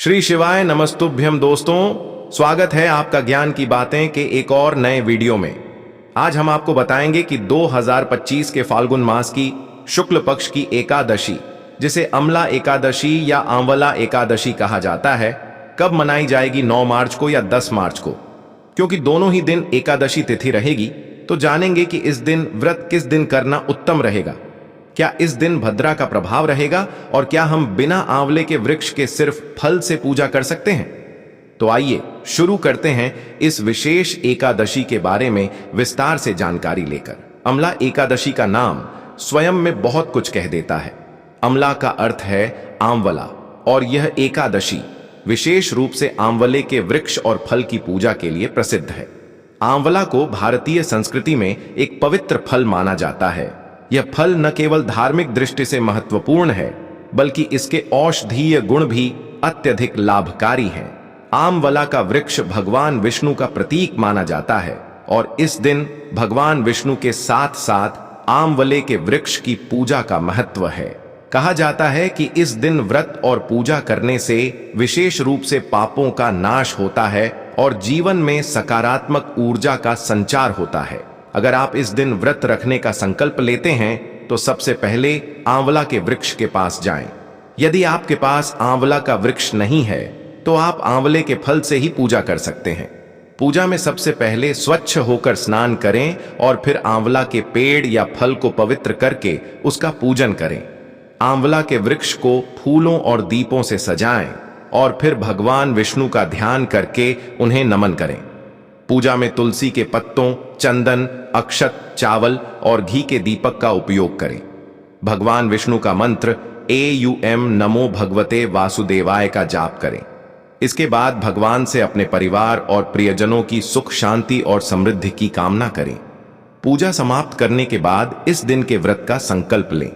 श्री शिवाय नमस्तुभ्यम दोस्तों, स्वागत है आपका ज्ञान की बातें के एक और नए वीडियो में। आज हम आपको बताएंगे कि 2025 के फाल्गुन मास की शुक्ल पक्ष की एकादशी, जिसे अमला एकादशी या आंवला एकादशी कहा जाता है, कब मनाई जाएगी, 9 मार्च को या 10 मार्च को। क्योंकि दोनों ही दिन एकादशी तिथि रहेगी, तो जानेंगे कि इस दिन व्रत किस दिन करना उत्तम रहेगा। क्या इस दिन भद्रा का प्रभाव रहेगा और क्या हम बिना आंवले के वृक्ष के सिर्फ फल से पूजा कर सकते हैं? तो आइए शुरू करते हैं इस विशेष एकादशी के बारे में विस्तार से जानकारी लेकर। अमला एकादशी का नाम स्वयं में बहुत कुछ कह देता है। अमला का अर्थ है आंवला और यह एकादशी विशेष रूप से आंवले के वृक्ष और फल की पूजा के लिए प्रसिद्ध है। आंवला को भारतीय संस्कृति में एक पवित्र फल माना जाता है। यह फल न केवल धार्मिक दृष्टि से महत्वपूर्ण है, बल्कि इसके औषधीय गुण भी अत्यधिक लाभकारी हैं। आंवला का वृक्ष भगवान विष्णु का प्रतीक माना जाता है और इस दिन भगवान विष्णु के साथ साथ आंवले के वृक्ष की पूजा का महत्व है। कहा जाता है कि इस दिन व्रत और पूजा करने से विशेष रूप से पापों का नाश होता है और जीवन में सकारात्मक ऊर्जा का संचार होता है। अगर आप इस दिन व्रत रखने का संकल्प लेते हैं तो सबसे पहले आंवला के वृक्ष के पास जाएं। यदि आपके पास आंवला का वृक्ष नहीं है तो आप आंवले के फल से ही पूजा कर सकते हैं। पूजा में सबसे पहले स्वच्छ होकर स्नान करें और फिर आंवला के पेड़ या फल को पवित्र करके उसका पूजन करें। आंवला के वृक्ष को फूलों और दीपों से सजाएं और फिर भगवान विष्णु का ध्यान करके उन्हें नमन करें। पूजा में तुलसी के पत्तों, चंदन, अक्षत, चावल और घी के दीपक का उपयोग करें। भगवान विष्णु का मंत्र एयूएम नमो भगवते वासुदेवाय का जाप करें। इसके बाद भगवान से अपने परिवार और प्रियजनों की सुख शांति और समृद्धि की कामना करें। पूजा समाप्त करने के बाद इस दिन के व्रत का संकल्प लें।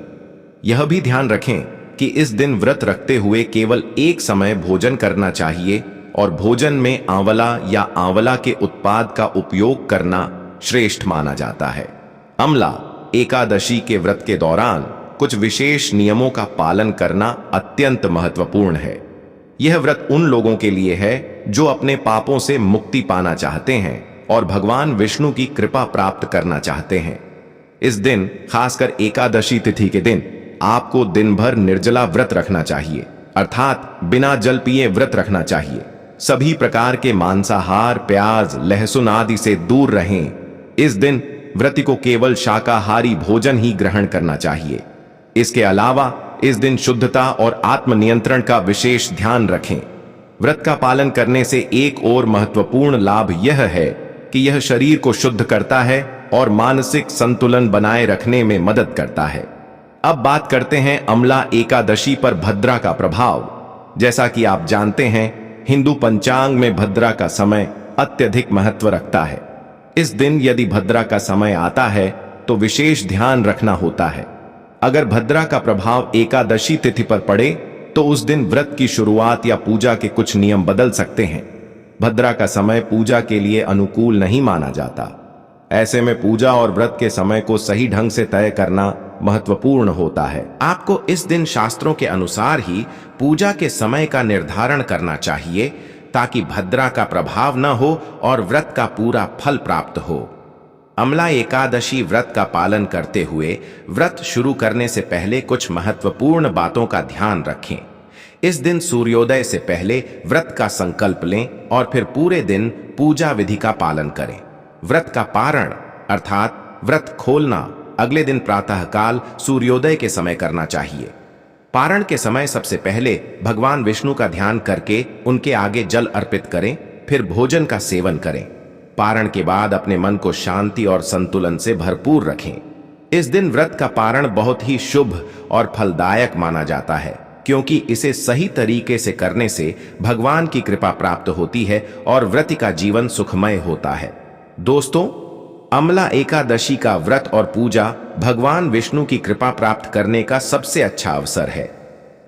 यह भी ध्यान रखें कि इस दिन व्रत रखते हुए केवल एक समय भोजन करना चाहिए और भोजन में आंवला या आंवला के उत्पाद का उपयोग करना श्रेष्ठ माना जाता है। अमला एकादशी के व्रत के दौरान कुछ विशेष नियमों का पालन करना अत्यंत महत्वपूर्ण है। यह व्रत उन लोगों के लिए है जो अपने पापों से मुक्ति पाना चाहते हैं और भगवान विष्णु की कृपा प्राप्त करना चाहते हैं। इस दिन, खासकर एकादशी तिथि के दिन, आपको दिन भर निर्जला व्रत रखना चाहिए, अर्थात बिना जल पिए व्रत रखना चाहिए। सभी प्रकार के मांसाहार, प्याज, लहसुन आदि से दूर रहें। इस दिन व्रती को केवल शाकाहारी भोजन ही ग्रहण करना चाहिए। इसके अलावा इस दिन शुद्धता और आत्मनियंत्रण का विशेष ध्यान रखें। व्रत का पालन करने से एक और महत्वपूर्ण लाभ यह है कि यह शरीर को शुद्ध करता है और मानसिक संतुलन बनाए रखने में मदद करता है। अब बात करते हैं अमला एकादशी पर भद्रा का प्रभाव। जैसा कि आप जानते हैं, हिंदू पंचांग में भद्रा का समय अत्यधिक महत्व रखता है। इस दिन यदि भद्रा का समय आता है तो विशेष ध्यान रखना होता है। अगर भद्रा का प्रभाव एकादशी तिथि पर पड़े तो उस दिन व्रत की शुरुआत या पूजा के कुछ नियम बदल सकते हैं। भद्रा का समय पूजा के लिए अनुकूल नहीं माना जाता। ऐसे में पूजा और व्रत के समय को सही ढंग से तय करना महत्वपूर्ण होता है। आपको इस दिन शास्त्रों के अनुसार ही पूजा के समय का निर्धारण करना चाहिए ताकि भद्रा का प्रभाव न हो और व्रत का पूरा फल प्राप्त हो। अमला एकादशी व्रत का पालन करते हुए व्रत शुरू करने से पहले कुछ महत्वपूर्ण बातों का ध्यान रखें। इस दिन सूर्योदय से पहले व्रत का संकल्प लें और फिर पूरे दिन पूजा विधि का पालन करें। व्रत का पारण अर्थात व्रत खोलना अगले दिन प्रातःकाल सूर्योदय के समय करना चाहिए। पारण के समय सबसे पहले भगवान विष्णु का ध्यान करके उनके आगे जल अर्पित करें, फिर भोजन का सेवन करें। पारण के बाद अपने मन को शांति और संतुलन से भरपूर रखें। इस दिन व्रत का पारण बहुत ही शुभ और फलदायक माना जाता है, क्योंकि इसे सही तरीके से करने से भगवान की कृपा प्राप्त होती है और व्रत का जीवन सुखमय होता है। दोस्तों, अमला एकादशी का व्रत और पूजा भगवान विष्णु की कृपा प्राप्त करने का सबसे अच्छा अवसर है।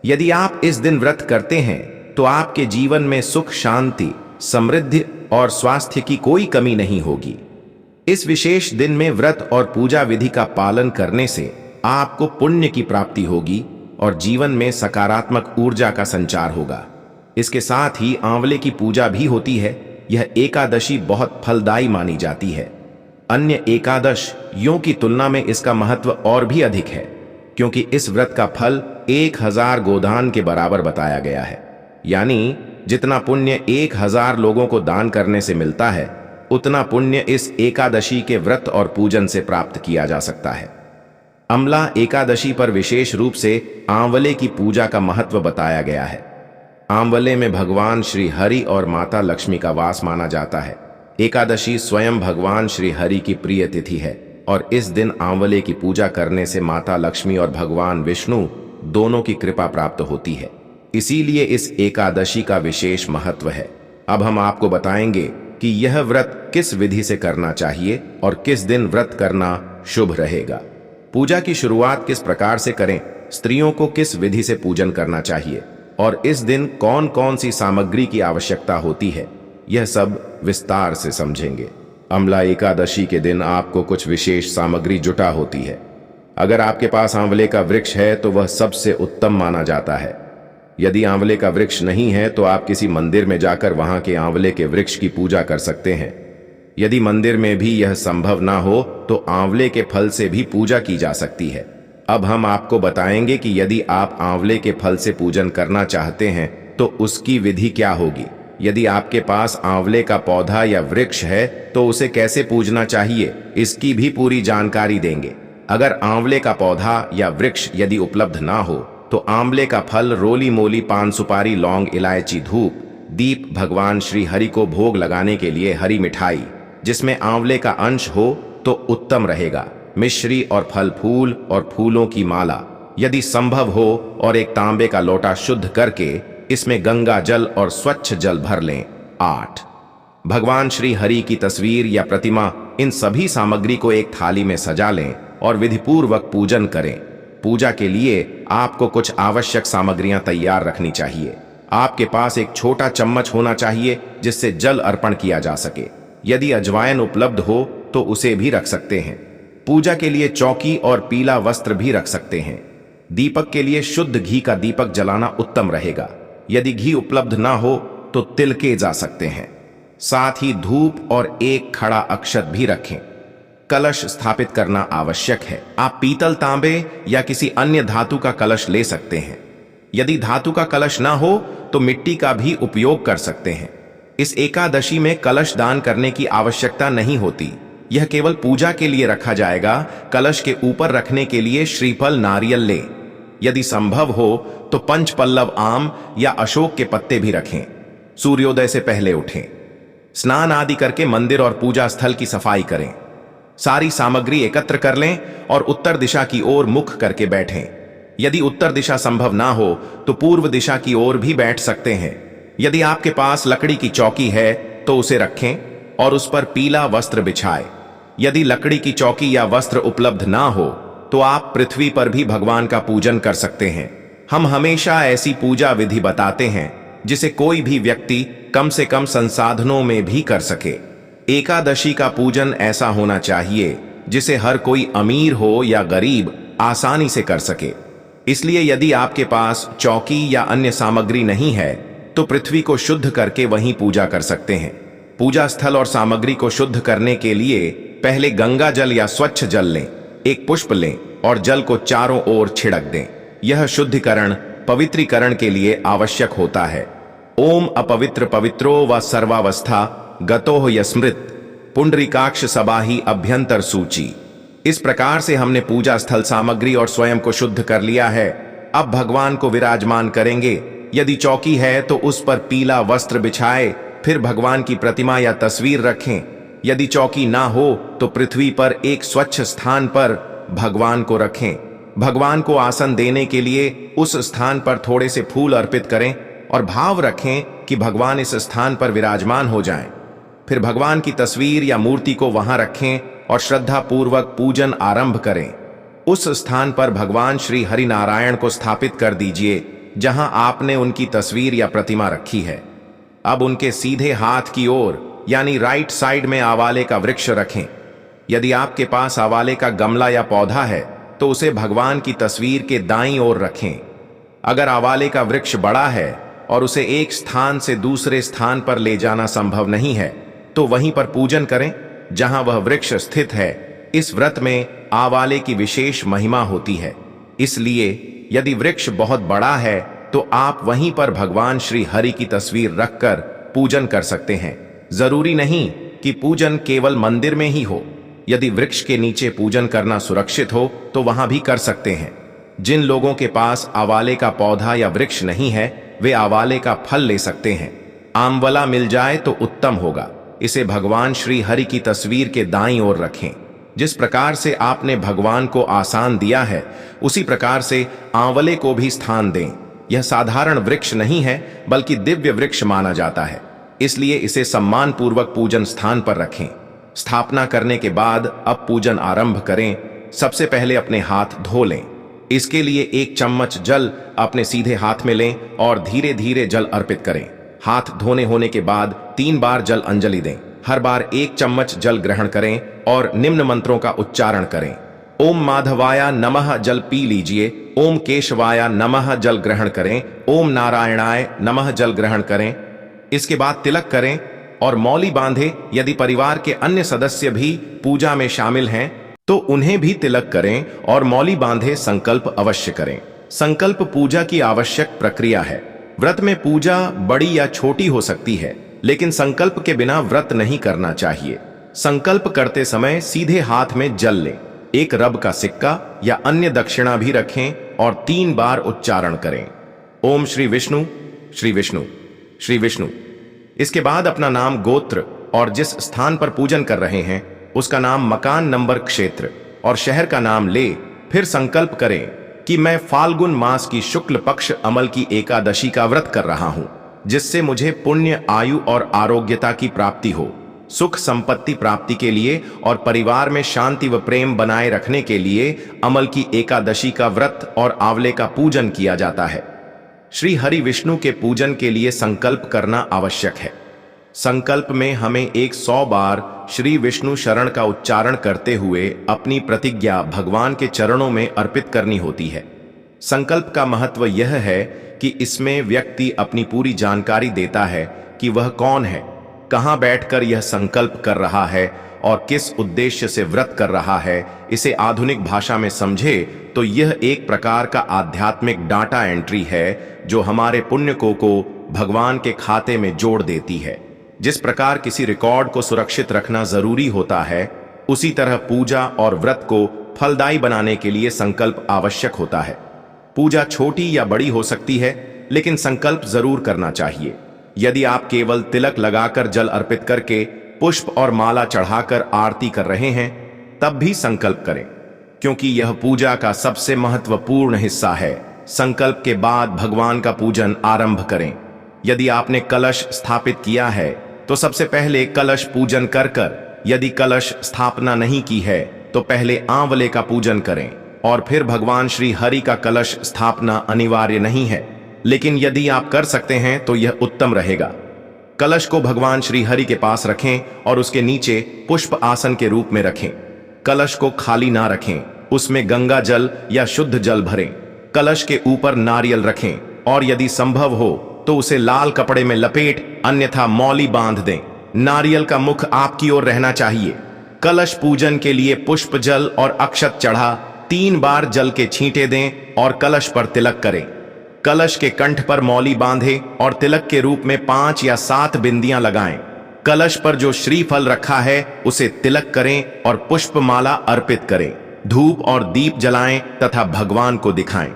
यदि आप इस दिन व्रत करते हैं तो आपके जीवन में सुख, शांति, समृद्धि और स्वास्थ्य की कोई कमी नहीं होगी। इस विशेष दिन में व्रत और पूजा विधि का पालन करने से आपको पुण्य की प्राप्ति होगी और जीवन में सकारात्मक ऊर्जा का संचार होगा। इसके साथ ही आंवले की पूजा भी होती है। यह एकादशी बहुत फलदायी मानी जाती है। अन्य एकादश यों की तुलना में इसका महत्व और भी अधिक है, क्योंकि इस व्रत का फल 1000 गोदान के बराबर बताया गया है। यानी जितना पुण्य 1000 लोगों को दान करने से मिलता है, उतना पुण्य इस एकादशी के व्रत और पूजन से प्राप्त किया जा सकता है। अम्ला एकादशी पर विशेष रूप से आंवले की पूजा का महत्व बताया गया है। आंवले में भगवान श्री हरि और माता लक्ष्मी का वास माना जाता है। एकादशी स्वयं भगवान श्री हरि की प्रिय तिथि है और इस दिन आंवले की पूजा करने से माता लक्ष्मी और भगवान विष्णु दोनों की कृपा प्राप्त होती है। इसीलिए इस एकादशी का विशेष महत्व है। अब हम आपको बताएंगे कि यह व्रत किस विधि से करना चाहिए और किस दिन व्रत करना शुभ रहेगा। पूजा की शुरुआत किस प्रकार से करें, स्त्रियों को किस विधि से पूजन करना चाहिए और इस दिन कौन कौन सी सामग्री की आवश्यकता होती है, यह सब विस्तार से समझेंगे। अम्ला एकादशी के दिन आपको कुछ विशेष सामग्री जुटा होती है। अगर आपके पास आंवले का वृक्ष है तो वह सबसे उत्तम माना जाता है। यदि आंवले का वृक्ष नहीं है तो आप किसी मंदिर में जाकर वहां के आंवले के वृक्ष की पूजा कर सकते हैं। यदि मंदिर में भी यह संभव ना हो तो आंवले के फल से भी पूजा की जा सकती है। अब हम आपको बताएंगे कि यदि आप आंवले के फल से पूजन करना चाहते हैं तो उसकी विधि क्या होगी। यदि आपके पास आंवले का पौधा या वृक्ष है तो उसे कैसे पूजना चाहिए, इसकी भी पूरी जानकारी देंगे। अगर आंवले का पौधा या वृक्ष यदि उपलब्ध ना हो तो आंवले का फल, रोली मोली, पान सुपारी, लौंग, इलायची, धूप, दीप, भगवान श्री हरि को भोग लगाने के लिए हरी मिठाई जिसमें आंवले का अंश हो तो उत्तम रहेगा। मिश्री और फल फूल और फूलों की माला यदि संभव हो और एक तांबे का लोटा शुद्ध करके इसमें गंगा जल और स्वच्छ जल भर लें। 8 भगवान श्री हरि की तस्वीर या प्रतिमा, इन सभी सामग्री को एक थाली में सजा लें और विधिपूर्वक पूजन करें। पूजा के लिए आपको कुछ आवश्यक सामग्रियां तैयार रखनी चाहिए। आपके पास एक छोटा चम्मच होना चाहिए जिससे जल अर्पण किया जा सके। यदि अजवाइन उपलब्ध हो तो उसे भी रख सकते हैं। पूजा के लिए चौकी और पीला वस्त्र भी रख सकते हैं। दीपक के लिए शुद्ध घी का दीपक जलाना उत्तम रहेगा। यदि घी उपलब्ध ना हो तो तिल के जा सकते हैं। साथ ही धूप और एक खड़ा अक्षत भी रखें। कलश स्थापित करना आवश्यक है। आप पीतल, तांबे या किसी अन्य धातु का कलश ले सकते हैं। यदि धातु का कलश ना हो तो मिट्टी का भी उपयोग कर सकते हैं। इस एकादशी में कलश दान करने की आवश्यकता नहीं होती। यह केवल पूजा के लिए रखा जाएगा। कलश के ऊपर रखने के लिए श्रीफल, नारियल लें। यदि संभव हो तो पंचपल्लव आम या अशोक के पत्ते भी रखें। सूर्योदय से पहले उठें। स्नान आदि करके मंदिर और पूजा स्थल की सफाई करें। सारी सामग्री एकत्र कर लें और उत्तर दिशा की ओर मुख करके बैठें। यदि उत्तर दिशा संभव ना हो तो पूर्व दिशा की ओर भी बैठ सकते हैं। यदि आपके पास लकड़ी की चौकी है तो उसे रखें और उस पर पीला वस्त्र बिछाएं। यदि लकड़ी की चौकी या वस्त्र उपलब्ध ना हो तो आप पृथ्वी पर भी भगवान का पूजन कर सकते हैं। हम हमेशा ऐसी पूजा विधि बताते हैं जिसे कोई भी व्यक्ति कम से कम संसाधनों में भी कर सके। एकादशी का पूजन ऐसा होना चाहिए जिसे हर कोई अमीर हो या गरीब आसानी से कर सके। इसलिए यदि आपके पास चौकी या अन्य सामग्री नहीं है तो पृथ्वी को शुद्ध करके वहीं पूजा कर सकते हैं। पूजा स्थल और सामग्री को शुद्ध करने के लिए पहले गंगा जल या स्वच्छ जल लें। एक पुष्प लें और जल को चारों ओर छिड़क दें। यह शुद्धिकरण, पवित्रीकरण के लिए आवश्यक होता है। ओम अपवित्र पवित्रो व सर्वावस्था गतोह यस्मृत पुंडरीकाक्ष सबाही अभ्यंतर सूची। इस प्रकार से हमने पूजा स्थल, सामग्री और स्वयं को शुद्ध कर लिया है। अब भगवान को विराजमान करेंगे। यदि चौकी है तो उस पर पीला वस्त्र बिछाए, फिर भगवान की प्रतिमा या तस्वीर रखें। यदि चौकी ना हो तो पृथ्वी पर एक स्वच्छ स्थान पर भगवान को रखें। भगवान को आसन देने के लिए उस स्थान पर थोड़े से फूल अर्पित करें और भाव रखें कि भगवान इस स्थान पर विराजमान हो जाएं। फिर भगवान की तस्वीर या मूर्ति को वहां रखें और श्रद्धा पूर्वक पूजन आरंभ करें। उस स्थान पर भगवान श्री हरि नारायण को स्थापित कर दीजिए जहां आपने उनकी तस्वीर या प्रतिमा रखी है। अब उनके सीधे हाथ की ओर यानी राइट साइड में आवाले का वृक्ष रखें। यदि आपके पास आवाले का गमला या पौधा है तो उसे भगवान की तस्वीर के दाईं ओर रखें। अगर आवाले का वृक्ष बड़ा है और उसे एक स्थान से दूसरे स्थान पर ले जाना संभव नहीं है तो वहीं पर पूजन करें जहां वह वृक्ष स्थित है। इस व्रत में आंवले की विशेष महिमा होती है, इसलिए यदि वृक्ष बहुत बड़ा है तो आप वहीं पर भगवान श्री हरि की तस्वीर रखकर पूजन कर सकते हैं। जरूरी नहीं कि पूजन केवल मंदिर में ही हो, यदि वृक्ष के नीचे पूजन करना सुरक्षित हो तो वहां भी कर सकते हैं। जिन लोगों के पास आंवले का पौधा या वृक्ष नहीं है वे आंवले का फल ले सकते हैं। आंवला मिल जाए तो उत्तम होगा। इसे भगवान श्री हरि की तस्वीर के दाईं ओर रखें। जिस प्रकार से आपने भगवान को आसान दिया है उसी प्रकार से आंवले को भी स्थान दें। यह साधारण वृक्ष नहीं है बल्कि दिव्य वृक्ष माना जाता है, इसलिए इसे सम्मान पूर्वक पूजन स्थान पर रखें। स्थापना करने के बाद अब पूजन आरंभ करें। सबसे पहले अपने हाथ धो लें। इसके लिए 1 चम्मच जल अपने सीधे हाथ में लें और धीरे धीरे जल अर्पित करें। हाथ धोने होने के बाद 3 बार जल अंजलि दें। हर बार 1 चम्मच जल ग्रहण करें और निम्न मंत्रों का उच्चारण करें। ओम माधवाय नमः जल पी लीजिए। ओम केशवाय नमः जल ग्रहण करें। ओम नारायणाय नमः जल ग्रहण करें। इसके बाद तिलक करें और मौली बांधे। यदि परिवार के अन्य सदस्य भी पूजा में शामिल हैं तो उन्हें भी तिलक करें और मौली बांधे संकल्प अवश्य करें। संकल्प पूजा की आवश्यक प्रक्रिया है। व्रत में पूजा बड़ी या छोटी हो सकती है, लेकिन संकल्प के बिना व्रत नहीं करना चाहिए। संकल्प करते समय सीधे हाथ में जल लें। 1 रब का सिक्का या अन्य दक्षिणा भी रखें और 3 बार उच्चारण करें। ओम श्री विष्णु श्री विष्णु श्री विष्णु। इसके बाद अपना नाम, गोत्र और जिस स्थान पर पूजन कर रहे हैं उसका नाम, मकान नंबर, क्षेत्र और शहर का नाम ले। फिर संकल्प करें कि मैं फाल्गुन मास की शुक्ल पक्ष अमल की एकादशी का व्रत कर रहा हूं, जिससे मुझे पुण्य, आयु और आरोग्यता की प्राप्ति हो। सुख संपत्ति प्राप्ति के लिए और परिवार में शांति व प्रेम बनाए रखने के लिए अमल की एकादशी का व्रत और आंवले का पूजन किया जाता है। श्री हरि विष्णु के पूजन के लिए संकल्प करना आवश्यक है। संकल्प में हमें 100 बार श्री विष्णु शरण का उच्चारण करते हुए अपनी प्रतिज्ञा भगवान के चरणों में अर्पित करनी होती है। संकल्प का महत्व यह है कि इसमें व्यक्ति अपनी पूरी जानकारी देता है कि वह कौन है, कहां बैठकर यह संकल्प कर रहा है और किस उद्देश्य से व्रत कर रहा है। इसे आधुनिक भाषा में समझे तो यह एक प्रकार का आध्यात्मिक डाटा एंट्री है जो हमारे पुण्य को भगवान के खाते में जोड़ देती है। जिस प्रकार किसी रिकॉर्ड को सुरक्षित रखना जरूरी होता है, उसी तरह पूजा और व्रत को फलदायी बनाने के लिए संकल्प आवश्यक होता है। पूजा छोटी या बड़ी हो सकती है, लेकिन संकल्प जरूर करना चाहिए। यदि आप केवल तिलक लगाकर जल अर्पित करके पुष्प और माला चढ़ाकर आरती कर रहे हैं तब भी संकल्प करें, क्योंकि यह पूजा का सबसे महत्वपूर्ण हिस्सा है। संकल्प के बाद भगवान का पूजन आरंभ करें। यदि आपने कलश स्थापित किया है तो सबसे पहले कलश पूजन कर यदि कलश स्थापना नहीं की है तो पहले आंवले का पूजन करें और फिर भगवान श्री हरि का कलश स्थापना अनिवार्य नहीं है, लेकिन यदि आप कर सकते हैं तो यह उत्तम रहेगा। कलश को भगवान श्री हरि के पास रखें और उसके नीचे पुष्प आसन के रूप में रखें। कलश को खाली ना रखें, उसमें गंगा जल या शुद्ध जल भरें। कलश के ऊपर नारियल रखें और यदि संभव हो तो उसे लाल कपड़े में लपेट, अन्यथा मौली बांध दें। नारियल का मुख आपकी ओर रहना चाहिए। कलश पूजन के लिए पुष्प जल और अक्षत चढ़ा 3 बार जल के छींटे दें और कलश पर तिलक करें। कलश के कंठ पर मौली बांधे और तिलक के रूप में 5 या 7 बिंदियां लगाएं। कलश पर जो श्रीफल रखा है उसे तिलक करें और पुष्पमाला अर्पित करें। धूप और दीप जलाएं तथा भगवान को दिखाएं।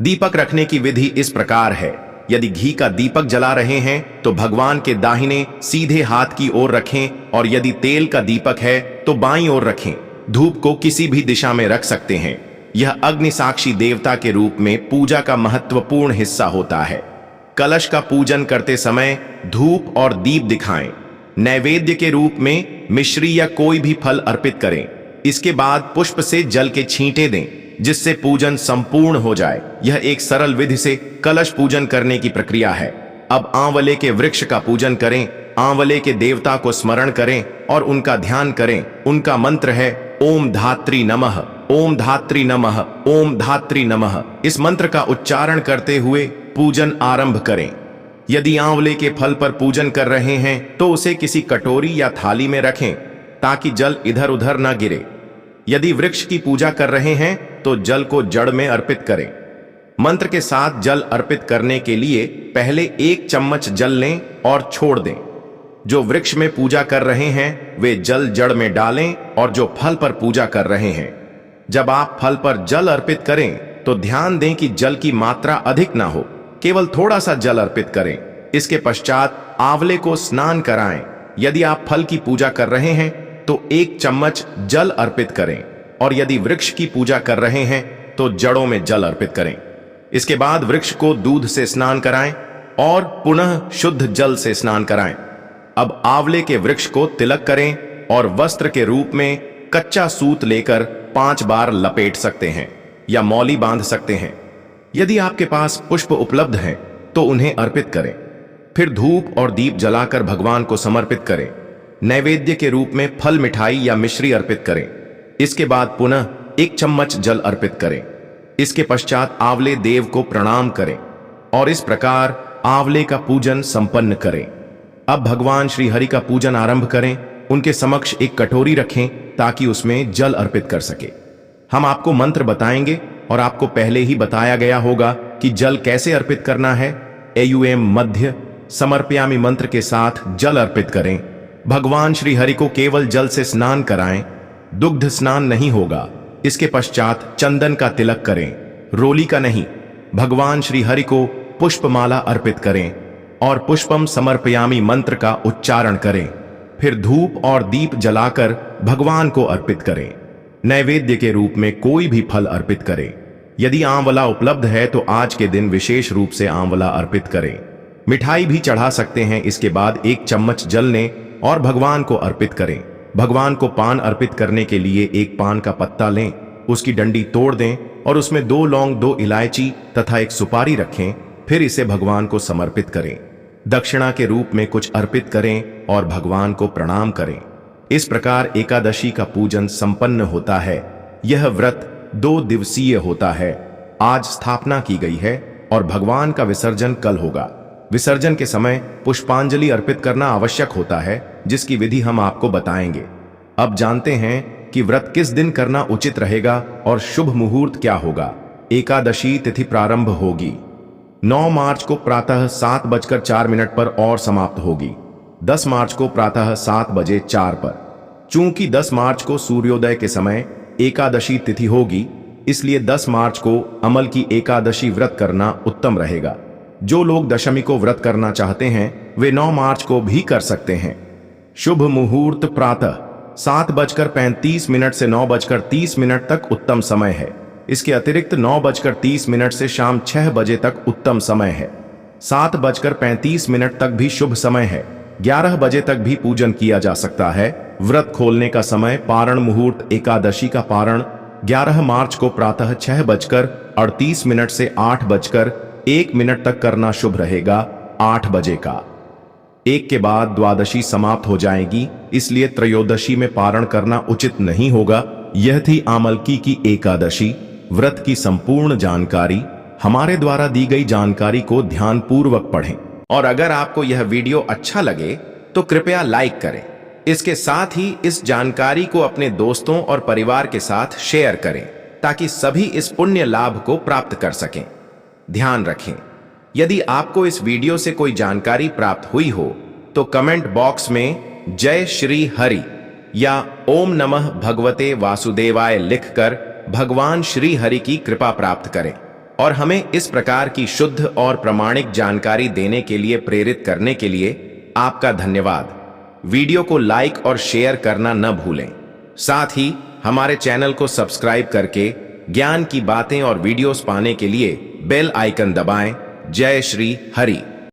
दीपक रखने की विधि इस प्रकार है। यदि घी का दीपक जला रहे हैं तो भगवान के दाहिने सीधे हाथ की ओर रखें और यदि तेल का दीपक है तो बाईं ओर रखें। धूप को किसी भी दिशा में रख सकते हैं। यह अग्नि साक्षी देवता के रूप में पूजा का महत्वपूर्ण हिस्सा होता है। कलश का पूजन करते समय धूप और दीप दिखाएं। नैवेद्य के रूप में मिश्री या कोई भी फल अर्पित करें। इसके बाद पुष्प से जल के छींटे दें जिससे पूजन संपूर्ण हो जाए। यह एक सरल विधि से कलश पूजन करने की प्रक्रिया है। अब आंवले के वृक्ष का पूजन करें। आंवले के देवता को स्मरण करें और उनका ध्यान करें। उनका मंत्र है ओम धात्री नमः, ओम धात्री नमः, ओम धात्री नमः। इस मंत्र का उच्चारण करते हुए पूजन आरंभ करें। यदि आंवले के फल पर पूजन कर रहे हैं तो उसे किसी कटोरी या थाली में रखें ताकि जल इधर उधर ना गिरे। यदि वृक्ष की पूजा कर रहे हैं तो जल को जड़ में अर्पित करें। मंत्र के साथ जल अर्पित करने के लिए पहले 1 चम्मच जल लें और छोड़ दें। जो वृक्ष में पूजा कर रहे हैं वे जल जड़ में डालें और जो फल पर पूजा कर रहे हैं, जब आप फल पर जल अर्पित करें तो ध्यान दें कि जल की मात्रा अधिक ना हो, केवल थोड़ा सा जल अर्पित करें। इसके पश्चात आंवले को स्नान कराएं। यदि आप फल की पूजा कर रहे हैं तो 1 चम्मच जल अर्पित करें और यदि वृक्ष की पूजा कर रहे हैं तो जड़ों में जल अर्पित करें। इसके बाद वृक्ष को दूध से स्नान कराएं और पुनः शुद्ध जल से स्नान कराएं। अब आंवले के वृक्ष को तिलक करें और वस्त्र के रूप में कच्चा सूत लेकर 5 बार लपेट सकते हैं या मौली बांध सकते हैं। यदि आपके पास पुष्प उपलब्ध हैं तो उन्हें अर्पित करें। फिर धूप और दीप जलाकर भगवान को समर्पित करें। नैवेद्य के रूप में फल, मिठाई या मिश्री अर्पित करें। इसके बाद पुनः 1 चम्मच जल अर्पित करें। इसके पश्चात आंवले देव को प्रणाम करें और इस प्रकार आंवले का पूजन संपन्न करें। अब भगवान श्री हरि का पूजन आरंभ करें। उनके समक्ष एक कटोरी रखें ताकि उसमें जल अर्पित कर सके। हम आपको मंत्र बताएंगे और आपको पहले ही बताया गया होगा कि जल कैसे अर्पित करना है। एयूएम मध्य समर्पयामि मंत्र के साथ जल अर्पित करें। भगवान श्री हरि को केवल जल से स्नान कराएं, दुग्ध स्नान नहीं होगा। इसके पश्चात चंदन का तिलक करें, रोली का नहीं। भगवान श्री हरि को पुष्पमाला अर्पित करें और पुष्पम समर्पयामि मंत्र का उच्चारण करें। फिर धूप और दीप जलाकर भगवान को अर्पित करें। नैवेद्य के रूप में कोई भी फल अर्पित करें। यदि आंवला उपलब्ध है तो आज के दिन विशेष रूप से आंवला अर्पित करें। मिठाई भी चढ़ा सकते हैं। इसके बाद 1 चम्मच जल लें और भगवान को अर्पित करें। भगवान को पान अर्पित करने के लिए 1 पान का पत्ता लें, उसकी डंडी तोड़ दें और उसमें 2 लौंग, 2 इलायची तथा 1 सुपारी रखें। फिर इसे भगवान को समर्पित करें। दक्षिणा के रूप में कुछ अर्पित करें और भगवान को प्रणाम करें। इस प्रकार एकादशी का पूजन संपन्न होता है। यह व्रत 2 दिवसीय होता है। आज स्थापना की गई है और भगवान का विसर्जन कल होगा। विसर्जन के समय पुष्पांजलि अर्पित करना आवश्यक होता है, जिसकी विधि हम आपको बताएंगे। अब जानते हैं कि व्रत किस दिन करना उचित रहेगा और शुभ मुहूर्त क्या होगा। एकादशी तिथि प्रारंभ होगी 9 मार्च को प्रातः 7:04 पर और समाप्त होगी 10 मार्च को प्रातः 7:04 पर। चूंकि 10 मार्च को सूर्योदय के समय एकादशी तिथि होगी, इसलिए 10 मार्च को अमल की एकादशी व्रत करना उत्तम रहेगा। जो लोग दशमी को व्रत करना चाहते हैं वे 9 मार्च को भी कर सकते हैं। शुभ मुहूर्त प्रातः 7:35 से 9:30 तक उत्तम समय है। इसके अतिरिक्त 9:30 से शाम 6 बजे तक उत्तम समय है। 7:35 तक भी शुभ समय है। 11 बजे तक भी पूजन किया जा सकता है। व्रत खोलने का समय पारण मुहूर्त एकादशी का पारण 11 मार्च को प्रातः 6:38 से 8:01 तक करना शुभ रहेगा। 8 बजे का 1 के बाद द्वादशी समाप्त हो जाएगी, इसलिए त्रयोदशी में पारण करना उचित नहीं होगा। यह थी आमलकी की एकादशी व्रत की संपूर्ण जानकारी। हमारे द्वारा दी गई जानकारी को ध्यानपूर्वक पढ़ें और अगर आपको यह वीडियो अच्छा लगे तो कृपया लाइक करें। इसके साथ ही इस जानकारी को अपने दोस्तों और परिवार के साथ शेयर करें ताकि सभी इस पुण्य लाभ को प्राप्त कर सकें। ध्यान रखें, यदि आपको इस वीडियो से कोई जानकारी प्राप्त हुई हो तो कमेंट बॉक्स में जय श्री हरि या ओम नमः भगवते वासुदेवाय लिखकर भगवान श्री हरि की कृपा प्राप्त करें और हमें इस प्रकार की शुद्ध और प्रामाणिक जानकारी देने के लिए प्रेरित करने के लिए आपका धन्यवाद। वीडियो को लाइक और शेयर करना न भूलें। साथ ही हमारे चैनल को सब्सक्राइब करके ज्ञान की बातें और वीडियोस पाने के लिए बेल आइकन दबाएं। जय श्री हरि।